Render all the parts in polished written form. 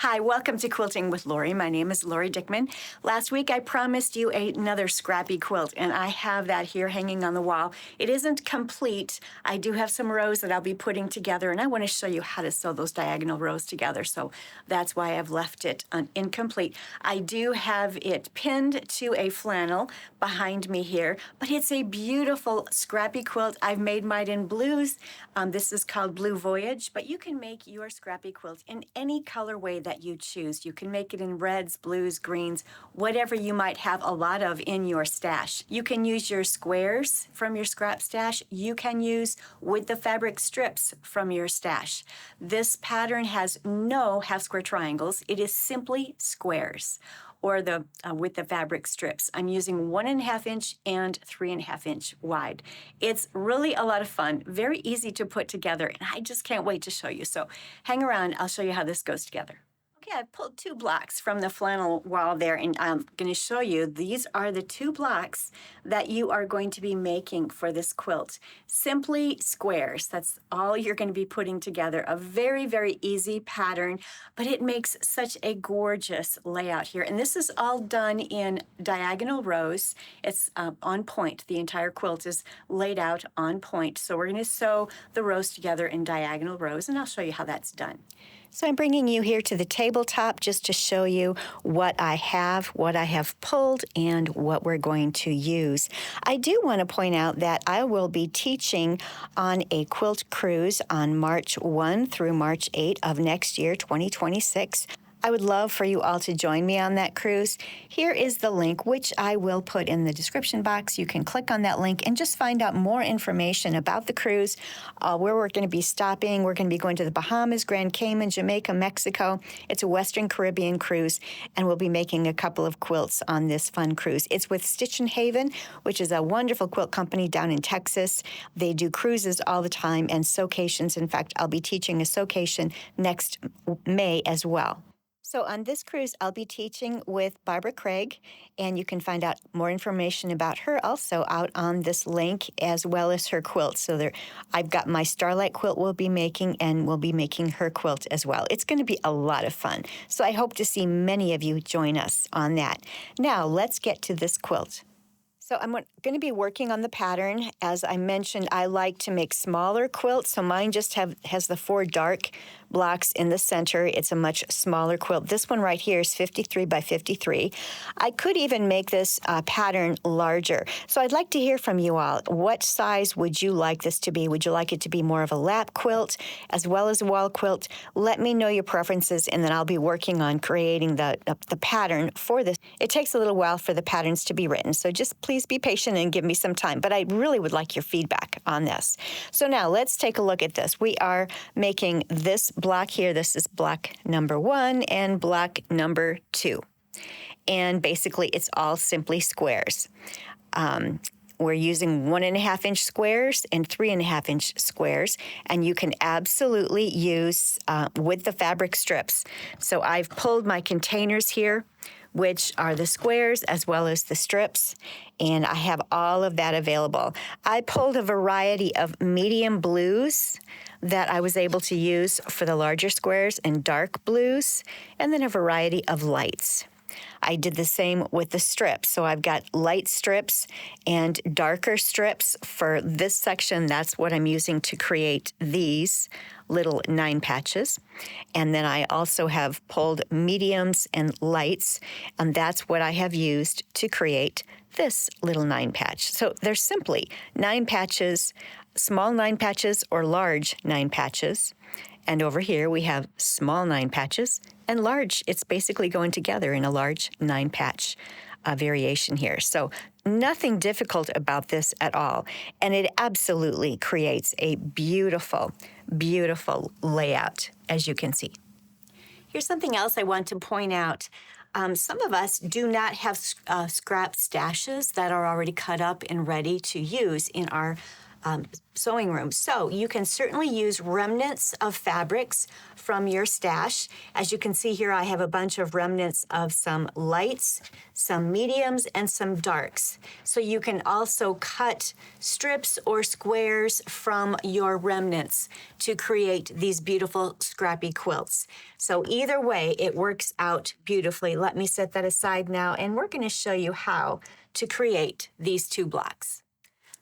Hi, welcome to Quilting with Lori. My name is Lori Dickman. Last week I promised you another Scrappy quilt, and I have that here hanging on the wall. It isn't complete. I do have some rows that I'll be putting together, and I want to show you how to sew those diagonal rows together, so that's why I've left it incomplete. I do have it pinned to a flannel behind me here, but it's a beautiful Scrappy quilt. I've made mine in blues. This is called Blue Voyage, but you can make your Scrappy quilt in any colorway that you choose. You can make it in reds, blues, greens, whatever you might have a lot of in your stash. You can use your squares from your scrap stash. You can use with the fabric strips from your stash. This pattern has no half square triangles. It is simply squares or the with the fabric strips. I'm using 1.5 inch and 3.5 inch wide. It's really a lot of fun, very easy to put together, and I just can't wait to show you. So hang around, I'll show you how this goes together. Okay, I pulled 2 blocks from the flannel wall there, and I'm going to show you these are the 2 blocks that you are going to be making for this quilt. Simply squares. That's all you're going to be putting together. A very, very easy pattern, but it makes such a gorgeous layout here. And this is all done in diagonal rows. It's on point. The entire quilt is laid out on point. So we're going to sew the rows together in diagonal rows, and I'll show you how that's done. So I'm bringing you here to the tabletop just to show you what I have pulled, and what we're going to use. I do want to point out that I will be teaching on a quilt cruise on March 1 through March 8 of next year, 2026. I would love for you all to join me on that cruise. Here is the link, which I will put in the description box. You can click on that link and just find out more information about the cruise, where we're going to be stopping. We're going to be going to the Bahamas, Grand Cayman, Jamaica, Mexico. It's a Western Caribbean cruise, and we'll be making a couple of quilts on this fun cruise. It's with Stitch and Haven, which is a wonderful quilt company down in Texas. They do cruises all the time and sewcations. In fact, I'll be teaching a sewcation next May as well. So on this cruise, I'll be teaching with Barbara Craig, and you can find out more information about her also out on this link, as well as her quilt. So there, I've got my Starlight quilt we'll be making, and we'll be making her quilt as well. It's going to be a lot of fun. So I hope to see many of you join us on that. Now, let's get to this quilt. So I'm going to be working on the pattern. As I mentioned, I like to make smaller quilts, so mine just has the 4 dark blocks in the center. It's a much smaller quilt. This one right here is 53 by 53. I could even make this pattern larger. So I'd like to hear from you all. What size would you like this to be? Would you like it to be more of a lap quilt as well as a wall quilt? Let me know your preferences, and then I'll be working on creating the pattern for this. It takes a little while for the patterns to be written, so just please be patient and give me some time, but I really would like your feedback on this. So now let's take a look at this. We are making this block here. This is block number 1 and block number 2. And basically it's all simply squares. We're using 1.5 inch squares and 3.5 inch squares, and you can absolutely use with the fabric strips. So I've pulled my containers here, which are the squares as well as the strips, and I have all of that available. I pulled a variety of medium blues that I was able to use for the larger squares, and dark blues, and then a variety of lights. I did the same with the strips. So I've got light strips and darker strips for this section. That's what I'm using to create these little 9 patches. And then I also have pulled mediums and lights, and that's what I have used to create this little 9 patch. So there's simply 9 patches, small 9 patches or large 9 patches. And over here we have small 9 patches and large. It's basically going together in a large 9 patch variation here. So nothing difficult about this at all. And it absolutely creates a beautiful, beautiful layout, as you can see. Here's something else I want to point out. Some of us do not have scrap stashes that are already cut up and ready to use in our sewing room. So you can certainly use remnants of fabrics from your stash. As you can see here, I have a bunch of remnants of some lights, some mediums, and some darks. So you can also cut strips or squares from your remnants to create these beautiful scrappy quilts. So either way, it works out beautifully. Let me set that aside now, and we're going to show you how to create these two blocks.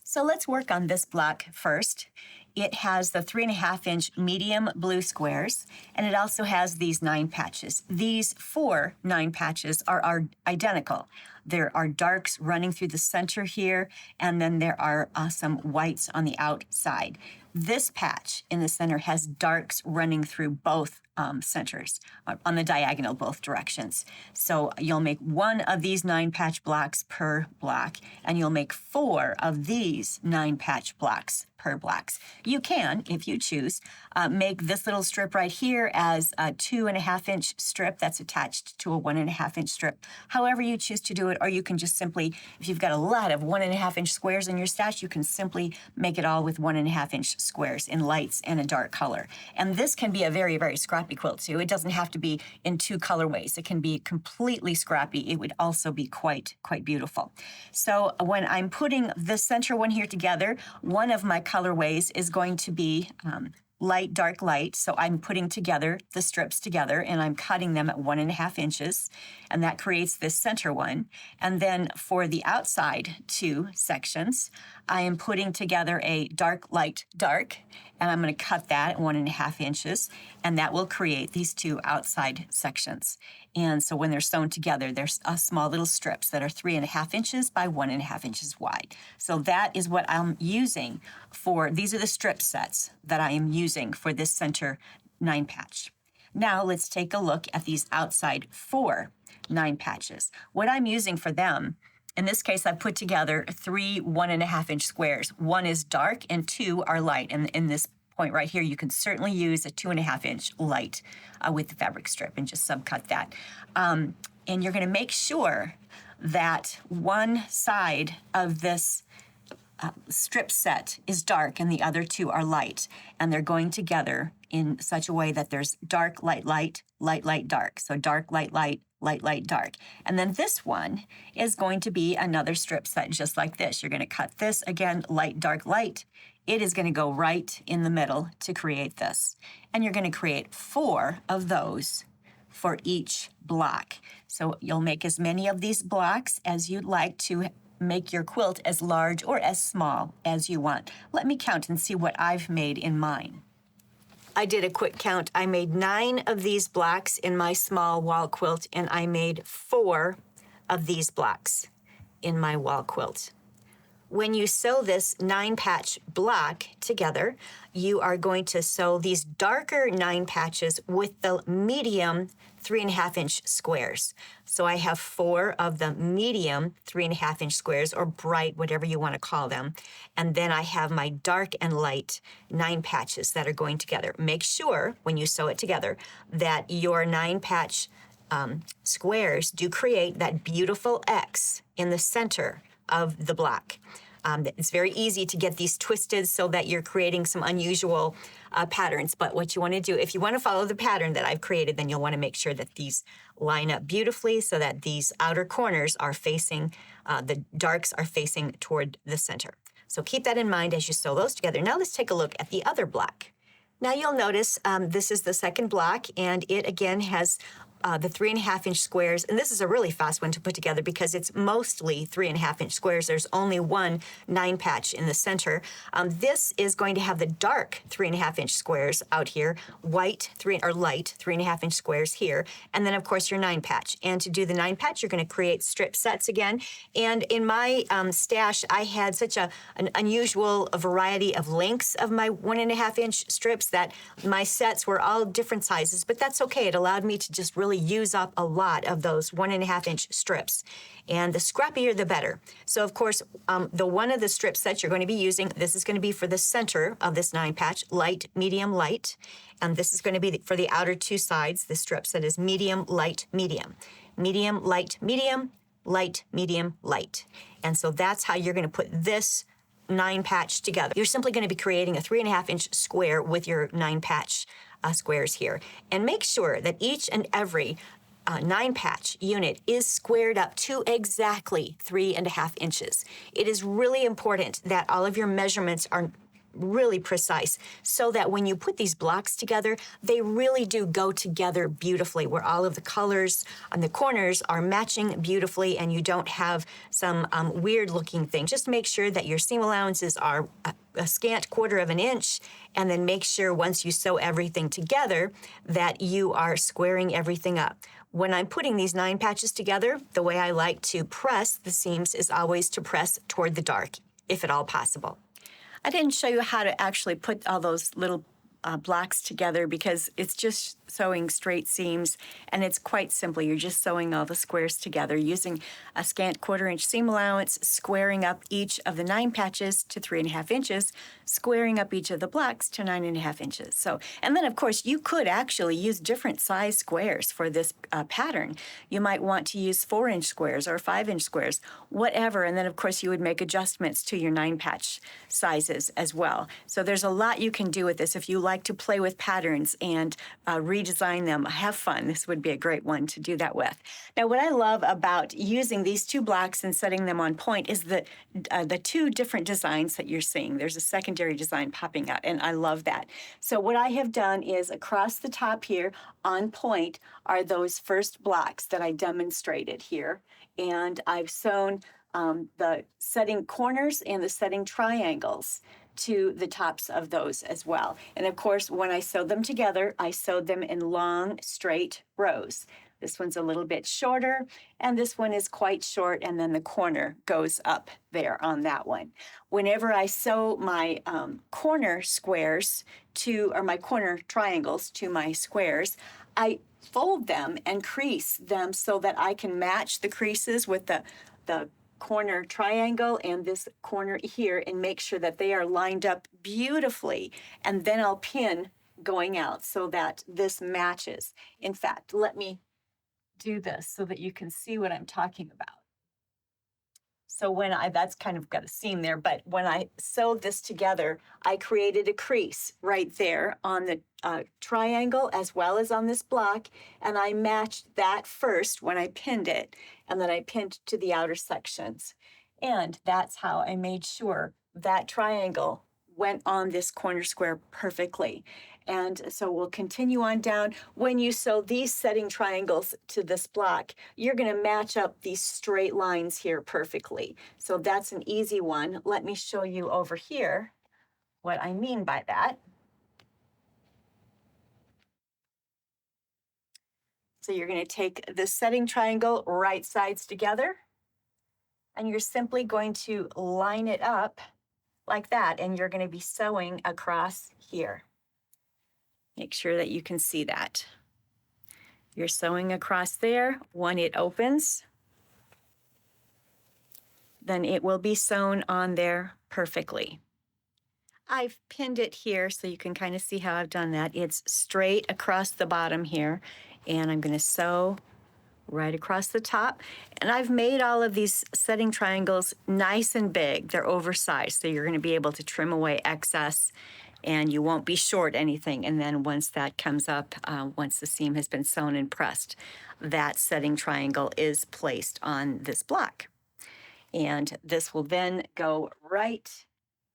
So let's work on this block first. It has the 3.5-inch medium blue squares, and it also has these 9 patches. These 4 9 patches are identical. There are darks running through the center here, and then there are some whites on the outside. This patch in the center has darks running through both centers, on the diagonal, both directions. So you'll make 1 of these 9 patch blocks per block, and you'll make 4 of these 9 patch blocks per blocks. You can, if you choose, make this little strip right here as a 2.5-inch strip that's attached to a 1.5-inch strip, however you choose to do it, or you can just simply, if you've got a lot of 1.5-inch squares in your stash, you can simply make it all with 1.5-inch squares in lights and a dark color. And this can be a very, very scrappy quilt too. It doesn't have to be in 2 colorways. It can be completely scrappy. It would also be quite beautiful. So when I'm putting the center one here together, one of my colorways is going to be light, dark, light. So I'm putting together the strips together, and I'm cutting them at 1.5 inches, and that creates this center one. And then for the outside 2 sections, I am putting together a dark, light, dark, and I'm going to cut that at 1.5 inches, and that will create these 2 outside sections. And so when they're sewn together, there's small little strips that are 3.5 inches by 1.5 inches wide. So that is what I'm using for, these are the strip sets that I am using for this center 9 patch. Now let's take a look at these outside 4 9 patches. What I'm using for them, in this case, I put together 3 1.5-inch squares. 1 is dark and 2 are light. And in this point right here, you can certainly use a 2.5-inch light with the fabric strip and just subcut that. And you're going to make sure that one side of this strip set is dark and the other 2 are light. And they're going together in such a way that there's dark, light, light, light, light, dark. So dark, light, light, light, light, dark. And then this one is going to be another strip set just like this. You're going to cut this, again, light, dark, light. It is going to go right in the middle to create this. And you're going to create 4 of those for each block. So you'll make as many of these blocks as you'd like to make your quilt as large or as small as you want. Let me count and see what I've made in mine. I did a quick count. I made 9 of these blocks in my small wall quilt, and I made 4 of these blocks in my wall quilt. When you sew this 9-patch block together, you are going to sew these darker 9 patches with the medium 3.5-inch squares. So I have 4 of the medium 3.5-inch squares, or bright, whatever you want to call them. And then I have my dark and light 9 patches that are going together. Make sure when you sew it together that your 9-patch squares do create that beautiful X in the center of the block. It's very easy to get these twisted so that you're creating some unusual patterns. But what you want to do, if you want to follow the pattern that I've created, then you'll want to make sure that these line up beautifully so that these outer corners are facing, the darks are facing toward the center. So keep that in mind as you sew those together. Now let's take a look at the other block. Now you'll notice this is the second block, and it again has the 3.5-inch squares, and this is a really fast one to put together because it's mostly 3.5-inch squares. There's only one 9-patch in the center. This is going to have the dark 3.5-inch squares out here, light 3.5-inch squares here, and then of course your 9-patch. And to do the 9-patch, you're going to create strip sets again. And in my stash, I had such an unusual variety of lengths of my 1.5-inch strips that my sets were all different sizes, but that's okay. It allowed me to just really use up a lot of those 1.5-inch strips. And the scrappier, the better. So, of course, the one of the strips that you're going to be using, this is going to be for the center of this 9-patch, light, medium, light. And this is going to be for the outer 2 sides, the strips that is medium, light, medium. Medium, light, medium, light, medium, light. And so that's how you're going to put this 9 patch together. You're simply going to be creating a 3.5 inch square with your 9 patch squares here. And make sure that each and every 9 patch unit is squared up to exactly 3.5 inches. It is really important that all of your measurements are really precise so that when you put these blocks together, they really do go together beautifully, where all of the colors on the corners are matching beautifully and you don't have some weird looking thing. Just make sure that your seam allowances are a scant 1/4 inch, and then make sure once you sew everything together that you are squaring everything up. When I'm putting these 9 patches together, the way I like to press the seams is always to press toward the dark, if at all possible. I didn't show you how to actually put all those little blocks together because it's just sewing straight seams, and it's quite simple. You're just sewing all the squares together using a scant 1/4 inch seam allowance, squaring up each of the 9 patches to 3.5 inches, squaring up each of the blocks to 9.5 inches. So, and then of course you could actually use different size squares for this pattern. You might want to use 4-inch squares or 5-inch squares, whatever. And then of course you would make adjustments to your 9 patch sizes as well. So there's a lot you can do with this. If you like to play with patterns and redesign them, have fun, this would be a great one to do that with. Now, what I love about using these 2 blocks and setting them on point is the 2 different designs that you're seeing. There's a secondary design popping out, and I love that. So what I have done is across the top here on point are those first blocks that I demonstrated here, and I've sewn the setting corners and the setting triangles to the tops of those as well. And of course, when I sewed them together, I sewed them in long, straight rows. This one's a little bit shorter, and this one is quite short, and then the corner goes up there on that one. Whenever I sew my corner squares to, or my corner triangles to my squares, I fold them and crease them so that I can match the creases with the corner triangle and this corner here, and make sure that they are lined up beautifully. And then I'll pin going out so that this matches. In fact, let me do this so that you can see what I'm talking about. So when that's kind of got a seam there, but when I sewed this together, I created a crease right there on the triangle as well as on this block, and I matched that first when I pinned it, and then I pinned to the outer sections. And that's how I made sure that triangle went on this corner square perfectly. And so we'll continue on down. When you sew these setting triangles to this block, you're going to match up these straight lines here perfectly. So that's an easy one. Let me show you over here what I mean by that. So you're going to take the setting triangle right sides together, and you're simply going to line it up like that, and you're going to be sewing across here. Make sure that you can see that. You're sewing across there. When it opens, then it will be sewn on there perfectly. I've pinned it here so you can kind of see how I've done that. It's straight across the bottom here, and I'm going to sew right across the top. And I've made all of these setting triangles nice and big. They're oversized, so you're going to be able to trim away excess, and you won't be short anything. And then once that comes up, once the seam has been sewn and pressed, that setting triangle is placed on this block. And this will then go right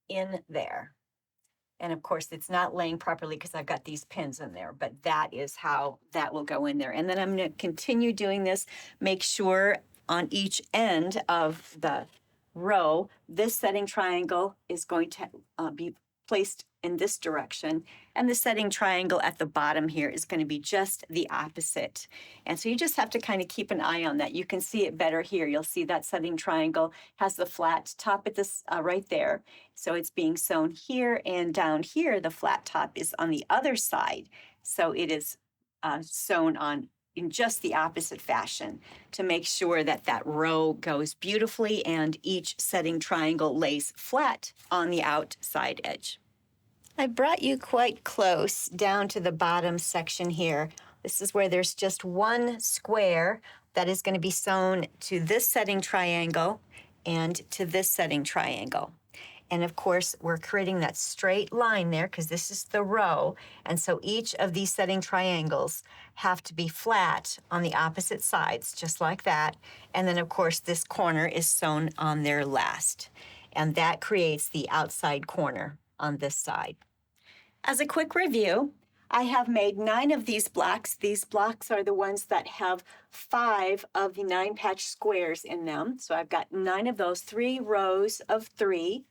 in there. And of course, it's not laying properly because I've got these pins in there, but that is how that will go in there. And then I'm going to continue doing this. Make sure on each end of the row, this setting triangle is going to be placed in this direction, and the setting triangle at the bottom here is going to be just the opposite. And so you just have to kind of keep an eye on that. You can see it better here. You'll see that setting triangle has the flat top at this right there. So it's being sewn here, and down here the flat top is on the other side. So it is sewn on in just the opposite fashion to make sure that that row goes beautifully and each setting triangle lays flat on the outside edge. I brought you quite close down to the bottom section here. This is where there's just one square that is going to be sewn to this setting triangle and to this setting triangle. And of course, we're creating that straight line there because this is the row. And so each of these setting triangles have to be flat on the opposite sides, just like that. And then of course, this corner is sewn on there last. And that creates the outside corner on this side. As a quick review, I have made 9 of these blocks. These blocks are the ones that have 5 of the 9 patch squares in them. So I've got 9 of those, 3 rows of 3.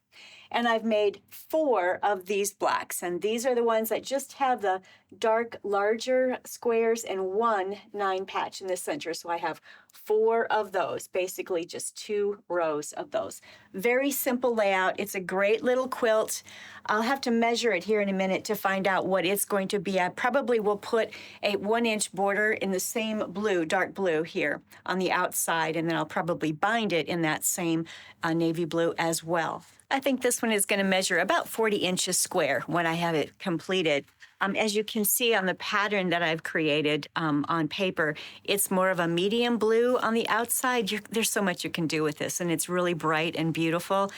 And I've made 4 of these blocks. And these are the ones that just have the dark, larger squares and 1 9 patch in the center. So I have 4 of those, basically just 2 rows of those. Very simple layout. It's a great little quilt. I'll have to measure it here in a minute to find out what it's going to be. I probably will put a 1-inch border in the same blue, dark blue here on the outside, and then I'll probably bind it in that same navy blue as well. I think this one is going to measure about 40 inches square when I have it completed. As you can see on the pattern that I've created on paper, it's more of a medium blue on the outside. There's so much you can do with this, and it's really bright and beautiful.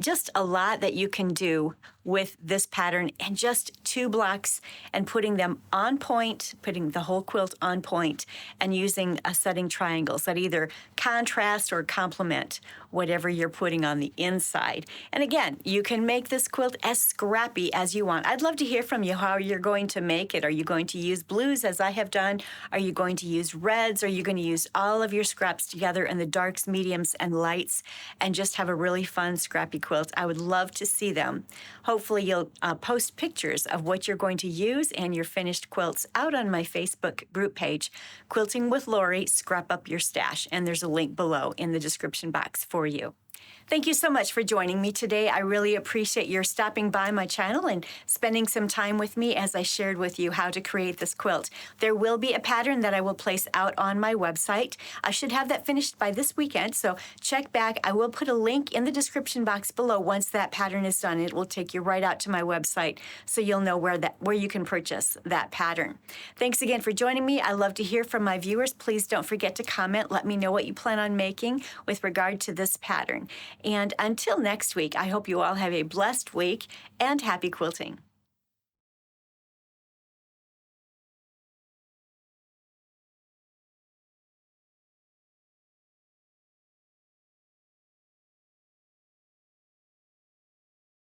Just a lot that you can do with this pattern and just 2 blocks and putting them on point, putting the whole quilt on point and using setting triangles that either contrast or complement whatever you're putting on the inside. And again, you can make this quilt as scrappy as you want. I'd love to hear from you how you're going to make it. Are you going to use blues as I have done? Are you going to use reds? Are you going to use all of your scraps together in the darks, mediums, and lights and just have a really fun scrappy quilt? I would love to see them. Hopefully you'll post pictures of what you're going to use and your finished quilts out on my Facebook group page, Quilting with Lori, Scrap Up Your Stash, and there's a link below in the description box for you. Thank you so much for joining me today. I really appreciate your stopping by my channel and spending some time with me as I shared with you how to create this quilt. There will be a pattern that I will place out on my website. I should have that finished by this weekend, so check back. I will put a link in the description box below once that pattern is done. It will take you right out to my website so you'll know where you can purchase that pattern. Thanks again for joining me. I love to hear from my viewers. Please don't forget to comment. Let me know what you plan on making with regard to this pattern. And until next week, I hope you all have a blessed week and happy quilting.